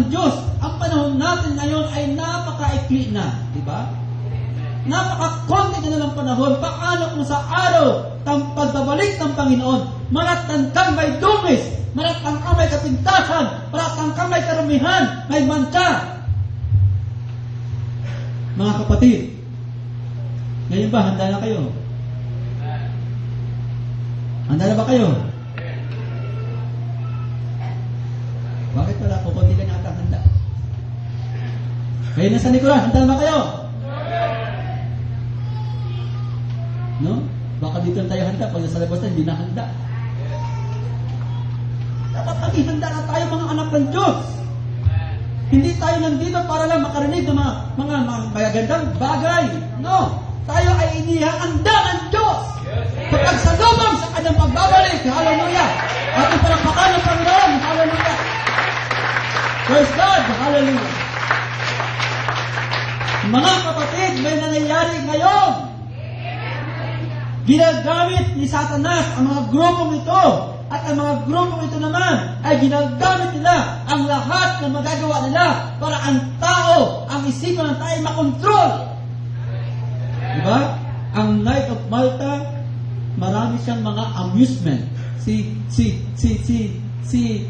ng Diyos, ang panahon natin ngayon ay napaka-ikli na. Diba? Napaka-konti na lang panahon. Paano kung sa araw ng pagbabalik ng Panginoon, maratang kang may dungis, maratang kang may kapintasan, maratang kang may karumihan, may manta. Mga kapatid, ngayon ba, handa na kayo? Handa na ba kayo? Bakit wala? Kukunti ka na handa. Kayo nasa likuran, handa na ba kayo? No? Baka dito tayo handa. Pag nasa labas na, hindi na handa. Dapat maging handa na tayo mga anak ng Diyos. Hindi tayo nandito para lang makarinig ng mga magagandang bagay. No. Tayo ay inihahanda ng Diyos. Kapag sa lubang sa kanyang pagbabalik. Hallelujah. Ating palakpakan ng Panginoon. Hallelujah. Praise God. Hallelujah. Mga kapatid, may nangyayari ngayon. Ginagamit ni Satanas ang mga grupong ito. At ang mga grupong ito naman ay ginagamit nila ang lahat ng magagawa nila para ang tao, ang isipan ng tao ay makontrol. Diba? Ang Knight of Malta, marami siyang mga amusement. Si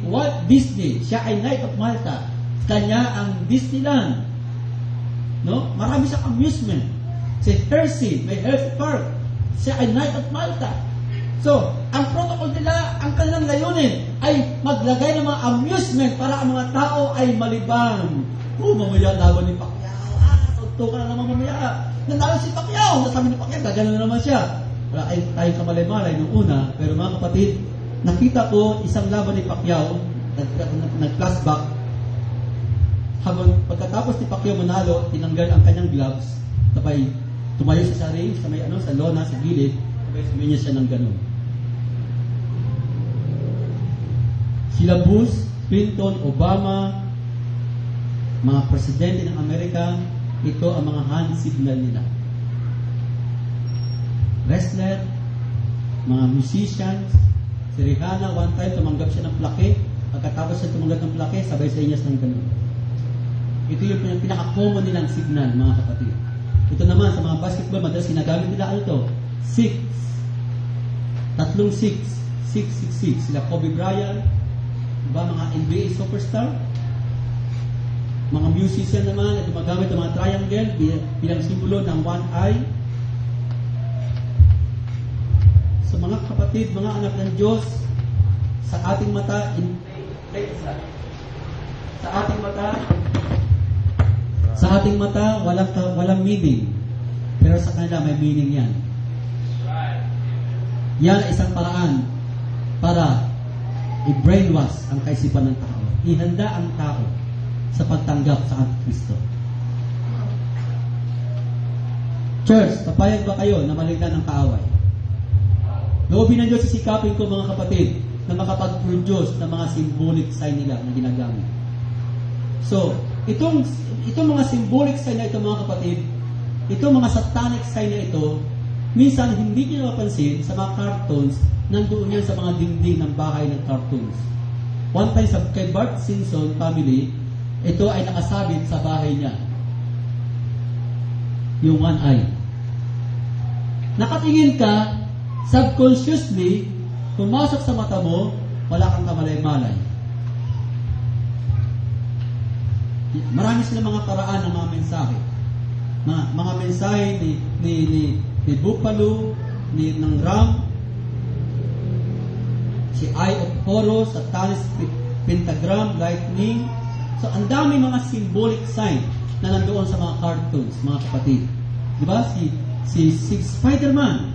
Walt Disney, siya ay Knight of Malta. Kanya ang Disneyland. No? Marami siyang amusement. Si Hershey, may Hershey Park. Siya ay Knight of Malta. So, ang protocol nila, ang kanilang layunin ay maglagay ng mga amusement para ang mga tao ay malibang. Mamaya laban ni Pacquiao. Tuntukan na naman mamaya. Nanalo si Pacquiao. Nasabi ni Pacquiao, gagano na naman siya. Wala tayong kamalay-malay noong una. Pero mga kapatid, nakita ko isang laban ni Pacquiao, nag-flashback. Habang pagkatapos ni Pacquiao manalo, tinanggal ang kanyang gloves. Tapay, tumayo siya sa ring, sa lona, sa gilid. Tapay, suminya siya ng ganun. Sila Bush, Clinton, Obama, mga presidente ng Amerika, ito ang mga hand signal nila. Wrestler, mga musicians, si Rihanna, one time tumanggap siya ng plaque, pagkatapos siya tumanggap ng plaque, sabay sa inyas ng ganun. Ito yung pinaka-common nilang signal, mga kapatid. Ito naman, sa mga basketball, madalas ginagamit nila ano ito? 6. Tatlong 6. 666. Sila Kobe Bryant, diba, mga NBA superstar, mga musician naman at gumagamit ng mga triangle bilang simbolo ng one eye. So mga kapatid, mga anak ng Diyos, sa ating mata, walang meaning. Pero sa kanila may meaning yan. Yan isang paraan para i-brainwash ang kaisipan ng tao. Ihanda ang tao sa pagtanggap sa Antikristo. Church, papayag ba kayo na maligtan ng kaaway? Loobin ng Diyos, sisikapin ko mga kapatid na makapag-produce ng mga symbolic sign nila na ginagamit. So, itong mga symbolic sign na ito mga kapatid, itong mga satanic sign na ito, minsan hindi nyo napapansin sa mga cartoons, nandoon yan sa mga dingding ng bahay ng cartoons. One time kay Bart Simpson family, ito ay nakasabit sa bahay niya. Yung one eye. Nakatingin ka, subconsciously, pumasok sa mata mo, wala kang kamalay-malay. Marami silang mga paraan ng mga mensahe. Mga mensahe ni Buffalo, ng Ram, si Eye of Horus, Satanis, Pentagram, Lightning. So, ang dami mga symbolic sign na nandoon sa mga cartoons, mga kapatid. Diba? Si Spider-Man.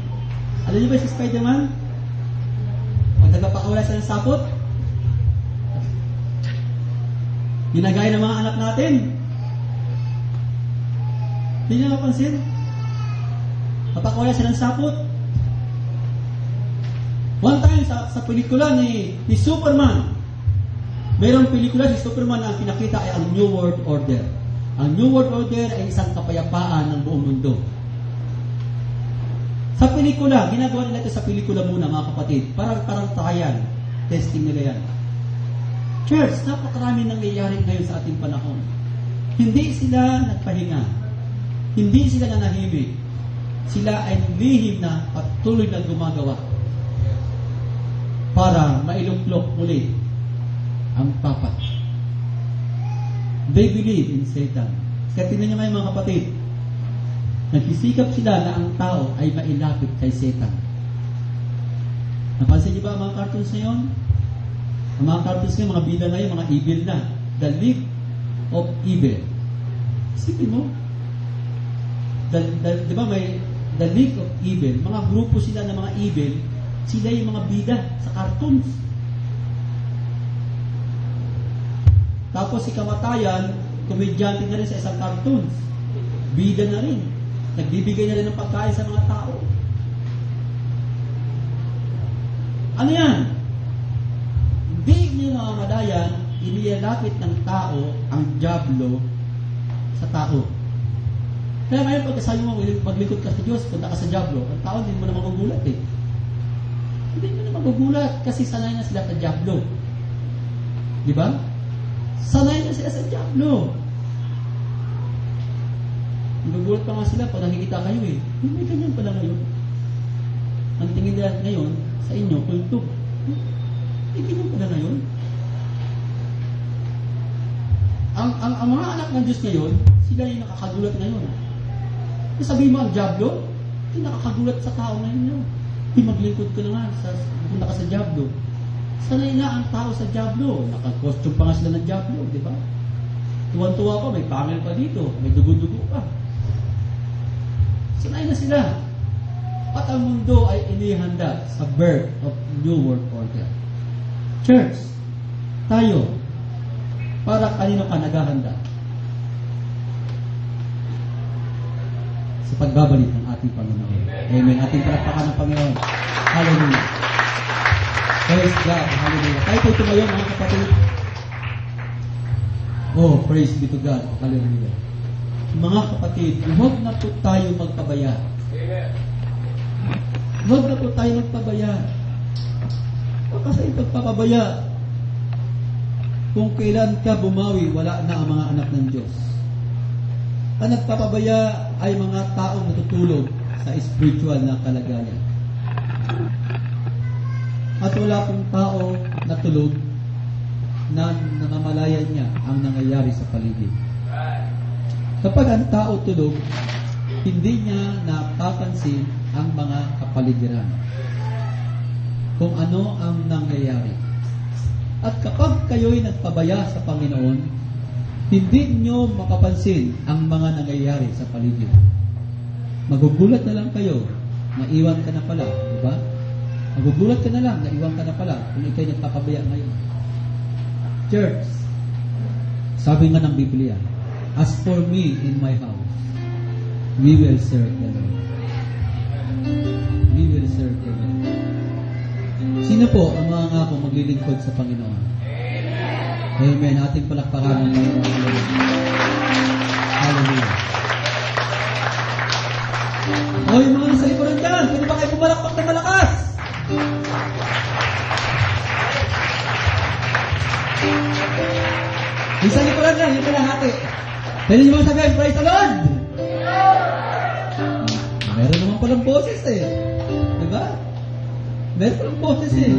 Alam niyo ba si Spider-Man? Pag nagpapakawala siya ng sapot, ginagaya ng mga anak natin. Hindi niyo napansin? Papakawala siya ng sapot. One time sa pelikula ni Superman, mayroong pelikula si Superman na ang pinakita ay ang New World Order. Ang New World Order ay isang kapayapaan ng buong mundo. Sa pelikula, ginagawa nila ito sa pelikula muna mga kapatid. Parang trial. Testing nila yan. Church, napakarami nangyayari ngayon sa ating panahon. Hindi sila nagpahinga. Hindi sila nanahimik. Sila ay lihim na patuloy na gumagawa para mailuklok muli ang papa. They believe in Satan. Kaya tingnan niyo mga kapatid, nagsisikap sila na ang tao ay mailapit kay Satan. Napansin niyo ba ang mga cartoons na yun? Ang mga cartoons ngayon, mga bida ngayon, mga evil na. The League of Evil. Isipin mo, di ba may The League of Evil, mga grupo sila ng mga evil, sila yung mga bida sa cartoons. Tapos si Kamatayan, komedyante na rin sa isang cartoons. Bida na rin. Nagbibigay na rin ng pagkain sa mga tao. Ano yan? Hindi niyo namamalayan, inilalapit ng tao ang dyablo sa tao. Kaya ngayon, pag kasabi mo, maglingkod ka sa Diyos, punta ka sa dyablo, ang tao hindi mo na magugulat eh. Hindi mo na magugulat kasi sanay na sila sa dyablo. Di ba? Sanay na sila sa dyablo. Magugulat pa nga sila pag nakikita kayo eh. May ganyan pala ngayon. Ang tingin nila ngayon sa inyo, kultog. May ganyan pala ngayon. Ang mga anak ng Diyos ngayon, sila yung nakakagulat ngayon. Sabihin mo ang dyablo, hindi nakakagulat sa tao ngayon. Hindi maglingkod ka na nga, pupunta ka sa dyablo. Sanay na ang tao sa dyablo. Naka-costume pa nga sila ng dyablo, di ba? Tuwan-tuwa pa, may pangil pa dito, may dugo-dugo pa. Sanay na sila. At ang mundo ay inihanda sa birth of New World Order. Church, tayo, para kanino ka naghahanda? Sa pagbabalik ng ating Panginoon. Amen. Ating palakpakan ng Panginoon. Hallelujah. Praise God. Hallelujah. Tayo po tumayo mga kapatid. Oh, praise be to God. Hallelujah. Mga kapatid, huwag na po tayo magpabaya. Huwag na po tayo magpabaya. Kasi pagpapabaya, kung kailan ka bumawi, wala na ang mga anak ng Diyos. Ang nagpapabaya ay mga taong natutulog sa spiritual na kalagayan. At wala pong tao na tulog na namamalayan niya ang nangyayari sa paligid. Kapag ang tao tulog, hindi niya napapansin ang mga kapaligiran, kung ano ang nangyayari. At kapag kayo'y nagpabaya sa Panginoon, hindi nyo makapansin ang mga nangyayari sa paligid. Magugulat na lang kayo, naiwan ka na pala, di ba? Magugulat ka na lang, naiwan ka na pala, kung ikaw'y nagpapabaya ngayon. Church, sabi nga ng Biblia, as for me in my house, we will serve the Lord. We will serve the Lord. Sino po ang mga ngako maglilingkod sa Panginoon? Amen. Ating palakpakan ng Panginoon. Hallelujah. O, yung mga nasa likuran dyan, pwede ba kayo pumalakpak na malakas? Yung sa likuran dyan, yung kalahati. Pwede nyo mga sabihin, praise the Lord! Meron naman palang boses eh. Diba? Meron palang boses eh.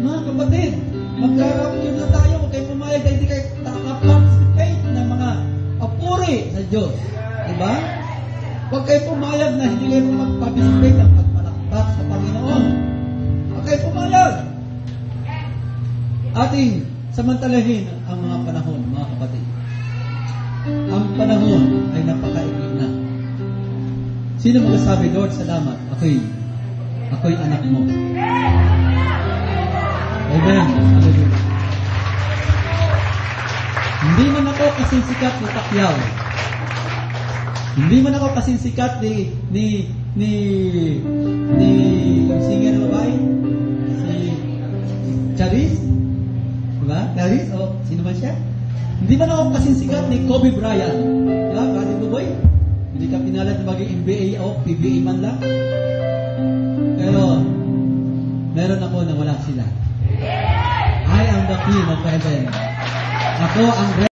Mga kapatid, magkakaroon na tayo, huwag kayo pumayag na hindi kayo nakaparticipate ng mga papuri sa Diyos. Diba? Huwag kayo pumayag na hindi kayo mag-participate ng pagpalakpak sa Panginoon. Huwag kayo pumayag. Ating samantalahin ang mga panahon, mga kapatid. Ang panahon ay napakaigli na. Sino magsasabi, Lord, salamat, ako'y anak mo. Amen. Hallelujah. Hindi man ako kasing sikat ni Pacquiao. Hindi man ako kasing sikat ni singer na babae? Si Charis? Diba? Charis? O, sino man siya? Hindi man ako kasing sikat ni Kobe Bryant. Diba? Kati mo boy? Hindi ka pinalat na maging NBA o PBA man lang. Pero, meron ako na wala sila. I am the King of Heaven. Ako ang